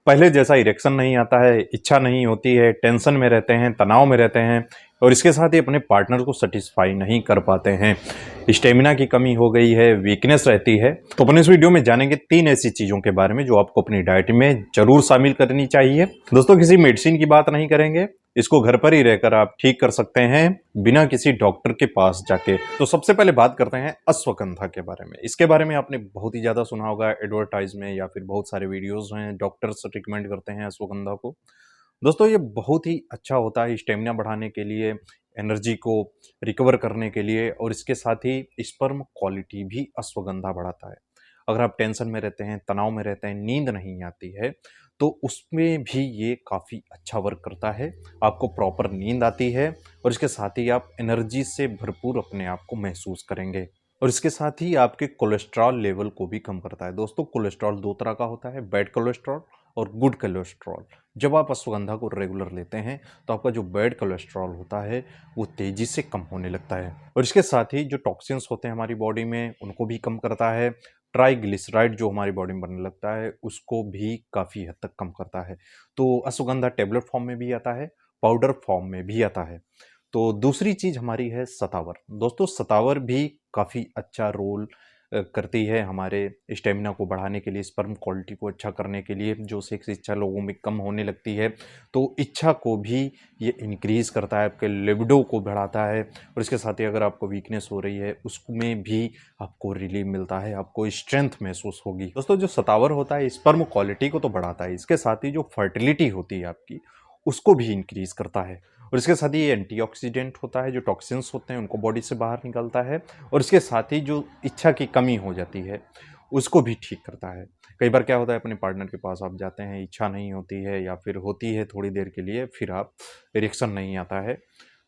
पहले जैसा इरेक्शन नहीं आता है, इच्छा नहीं होती है, टेंशन में रहते हैं, तनाव में रहते हैं और इसके साथ ही अपने पार्टनर को सेटिस्फाई नहीं कर पाते हैं। स्टेमिना की कमी हो गई है, वीकनेस रहती है। तो अपन इस वीडियो में जानेंगे 3 ऐसी चीज़ों के बारे में जो आपको अपनी डाइट में जरूर शामिल करनी चाहिए। दोस्तों, किसी मेडिसिन की बात नहीं करेंगे, इसको घर पर ही रहकर आप ठीक कर सकते हैं बिना किसी डॉक्टर के पास जाके। तो सबसे पहले बात करते हैं अश्वगंधा के बारे में। इसके बारे में आपने बहुत ही ज्यादा सुना होगा एडवर्टाइज में या फिर बहुत सारे वीडियोस हैं, डॉक्टर्स रिकमेंड करते हैं अश्वगंधा को। दोस्तों, ये बहुत ही अच्छा होता है स्टेमिना बढ़ाने के लिए, एनर्जी को रिकवर करने के लिए और इसके साथ ही स्पर्म क्वालिटी भी अश्वगंधा बढ़ाता है। अगर आप टेंशन में रहते हैं, तनाव में रहते हैं, नींद नहीं आती है, तो उसमें भी ये काफ़ी अच्छा वर्क करता है। आपको प्रॉपर नींद आती है और इसके साथ ही आप एनर्जी से भरपूर अपने आप को महसूस करेंगे और इसके साथ ही आपके कोलेस्ट्रॉल लेवल को भी कम करता है। दोस्तों, कोलेस्ट्रॉल 2 तरह का होता है, बैड कोलेस्ट्रॉल और गुड कोलेस्ट्रॉल। जब आप अश्वगंधा को रेगुलर लेते हैं तो आपका जो बैड कोलेस्ट्रॉल होता है वो तेज़ी से कम होने लगता है और इसके साथ ही जो टॉक्सिन्स होते हैं हमारी बॉडी में उनको भी कम करता है। ट्राइग्लिसराइड जो हमारी बॉडी में बनने लगता है उसको भी काफ़ी हद तक कम करता है। तो अश्वगंधा टेबलेट फॉर्म में भी आता है, पाउडर फॉर्म में भी आता है। तो दूसरी चीज़ हमारी है सतावर। दोस्तों, सतावर भी काफ़ी अच्छा रोल करती है हमारे स्टेमिना को बढ़ाने के लिए, स्पर्म क्वालिटी को अच्छा करने के लिए। जो सेक्स इच्छा लोगों में कम होने लगती है तो इच्छा को भी ये इंक्रीज़ करता है, आपके लिबिडो को बढ़ाता है और इसके साथ ही अगर आपको वीकनेस हो रही है उसमें भी आपको रिलीफ मिलता है, आपको स्ट्रेंथ महसूस होगी। दोस्तों, जो सतावर होता है स्पर्म क्वालिटी को तो बढ़ाता है, इसके साथ ही जो फर्टिलिटी होती है आपकी उसको भी इंक्रीज करता है और इसके साथ ही ये एंटीऑक्सीडेंट होता है, जो टॉक्सिन्स होते हैं उनको बॉडी से बाहर निकालता है और इसके साथ ही जो इच्छा की कमी हो जाती है उसको भी ठीक करता है। कई बार क्या होता है, अपने पार्टनर के पास आप जाते हैं, इच्छा नहीं होती है या फिर होती है थोड़ी देर के लिए, फिर आप इरेक्शन नहीं आता है,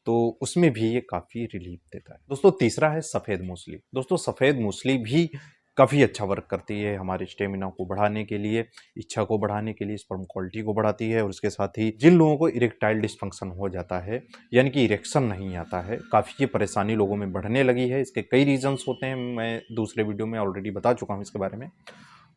तो उसमें भी ये काफ़ी रिलीफ देता है। दोस्तों, तीसरा है सफ़ेद मूसली। दोस्तों, सफ़ेद मूसली भी काफ़ी अच्छा वर्क करती है हमारे स्टेमिना को बढ़ाने के लिए, इच्छा को बढ़ाने के लिए, स्पर्म क्वालिटी को बढ़ाती है और उसके साथ ही जिन लोगों को इरेक्टाइल डिस्फंक्शन हो जाता है यानी कि इरेक्शन नहीं आता है, काफ़ी ये परेशानी लोगों में बढ़ने लगी है। इसके कई रीजंस होते हैं, मैं दूसरे वीडियो में ऑलरेडी बता चुका हूँ इसके बारे में।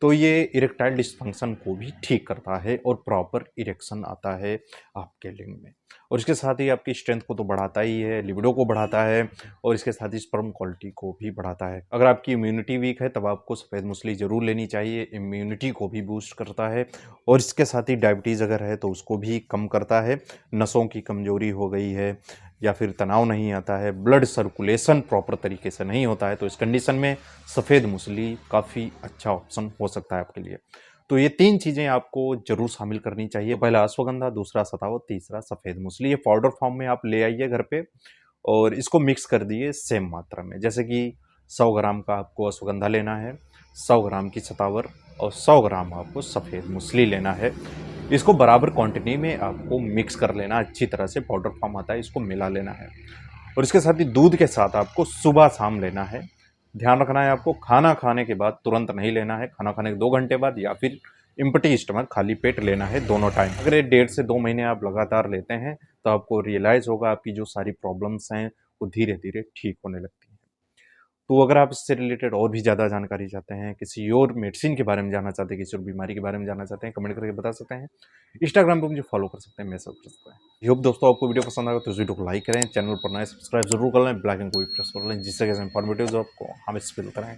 तो ये इरेक्टाइल डिस्फंक्शन को भी ठीक करता है और प्रॉपर इरेक्शन आता है आपके लिंग में और इसके साथ ही आपकी स्ट्रेंथ को तो बढ़ाता ही है, लिबिडो को बढ़ाता है और इसके साथ ही स्पर्म क्वालिटी को भी बढ़ाता है। अगर आपकी इम्यूनिटी वीक है तब आपको सफ़ेद मूसली ज़रूर लेनी चाहिए, इम्यूनिटी को भी बूस्ट करता है और इसके साथ ही डायबिटीज़ अगर है तो उसको भी कम करता है। नसों की कमजोरी हो गई है या फिर तनाव नहीं आता है, ब्लड सर्कुलेशन प्रॉपर तरीके से नहीं होता है, तो इस कंडीशन में सफ़ेद मूसली काफ़ी अच्छा ऑप्शन हो सकता है आपके लिए। तो ये 3 चीज़ें आपको ज़रूर शामिल करनी चाहिए। पहला अश्वगंधा, दूसरा सतावर, तीसरा सफ़ेद मूसली। ये पाउडर फॉर्म में आप ले आइए घर पे और इसको मिक्स कर दिए सेम मात्रा में। जैसे कि 100 ग्राम का आपको अश्वगंधा लेना है, 100 ग्राम की सतावर और 100 ग्राम आपको सफ़ेद मूसली लेना है। इसको बराबर क्वांटिटी में आपको मिक्स कर लेना, अच्छी तरह से पाउडर फॉर्म आता है, इसको मिला लेना है और इसके साथ ही दूध के साथ आपको सुबह शाम लेना है। ध्यान रखना है आपको खाना खाने के बाद तुरंत नहीं लेना है, खाना खाने के 2 घंटे बाद या फिर एम्प्टी स्टमक खाली पेट लेना है, दोनों टाइम। अगर ये 1.5 से 2 महीने आप लगातार लेते हैं तो आपको रियलाइज़ होगा आपकी जो सारी प्रॉब्लम्स हैं वो धीरे-धीरे ठीक होने लगती हैं। तो अगर आप इससे रिलेटेड और भी ज़्यादा जानकारी चाहते हैं, किसी और मेडिसिन के बारे में जानना चाहते हैं, किसी और बीमारी के बारे में जानना चाहते हैं, कमेंट करके बता सकते हैं। इंस्टाग्राम पे मुझे फॉलो कर सकते हैं, मैसेज कर सकते हैं। आई होप दोस्तों आपको वीडियो पसंद आएगा तो इस वीडियो को लाइक करें, चैनल पर नए सब्सक्राइब जरूर कर लें, बेल आइकन को भी प्रेस कर लें जिससे कि इन्फॉर्मेटिव जो आपको हम इस पे मिलते रहें।